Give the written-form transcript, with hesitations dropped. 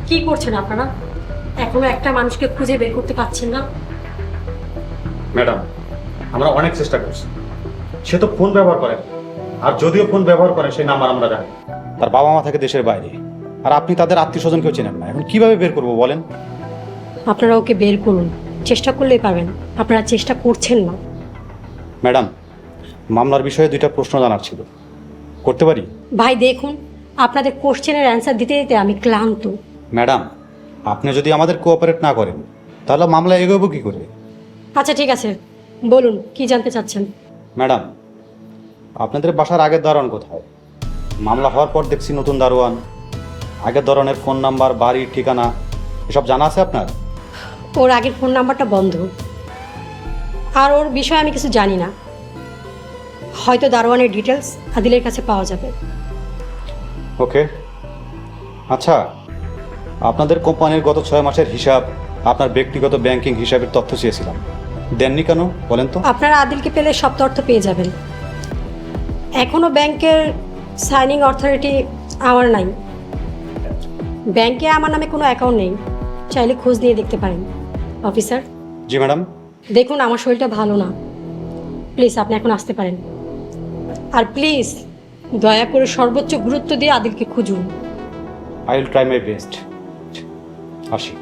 কি করছেন আপনারা? এখনো একটা মানুষকে খুঁজে বের করতে পারছেন না? ম্যাডাম, আমরা অনেক চেষ্টা করছি। সে তো ফোন ব্যবহার করে না। আর যদিও ফোন ব্যবহার করে সেই নাম্বার আমরা জানি। তার বাবা মা থাকে দেশের বাইরে, আর আপনি তাদের আত্মীয় স্বজন কেউ চেনেন না। এখন কিভাবে বের করবো বলেন? আপনারা ওকে বের করুন, চেষ্টা করলেই পারবেন। আপনারা চেষ্টা করছেন না। ম্যাডাম, মামলার বিষয়ে 2টা প্রশ্ন জানার ছিল, করতে পারি? ভাই দেখুন, আপনাদের কোশ্চেনের অ্যান্সার দিতে দিতে আমি ক্লান্ত। ম্যাডাম, আপনি যদি আমাদের কোঅপারেট না করেন তাহলে মামলা এগোবো কি করে? আচ্ছা ঠিক আছে, বলুন কি জানতে চাচ্ছেন। ম্যাডাম, আপনাদের বাসার আগের দারোয়ান কোথায়? মামলা হওয়ার পর দেখছি নতুন দারোয়ান। আগের দারোয়ানের ফোন নাম্বার, বাড়ি, ঠিকানা এসব জানা আছে আপনার? ওর আগের ফোন নাম্বারটা বন্ধ, আর ওর বিষয়ে আমি কিছু জানি না। হয়তো দারোয়ানের ডিটেলস আদিলের কাছে পাওয়া যাবে। ওকে। আচ্ছা, আপনাদের কোম্পানির গত 6 মাসের হিসাব, আপনার ব্যক্তিগত ব্যাংকিং হিসাবের তথ্য চেয়েছিলাম, দেননি কেন বলেন তো? আপনারা আদিলকে পেলে সব তথ্য পেয়ে যাবেন। এখনও ব্যাংকের সাইনিং অথরিটি আমার নাই। ব্যাংকে আমার নামে কোনো অ্যাকাউন্ট নেই, চাইলে খোঁজ নিয়ে দেখতে পারেন। অফিসার, জি ম্যাডাম। দেখুন আমার শরীরটা ভালো না, প্লিজ আপনি এখন আসতে পারেন। আর প্লিজ দয়া করে সর্বোচ্চ গুরুত্ব দিয়ে আদিলকে খুঁজুন। I will try my best. আসি।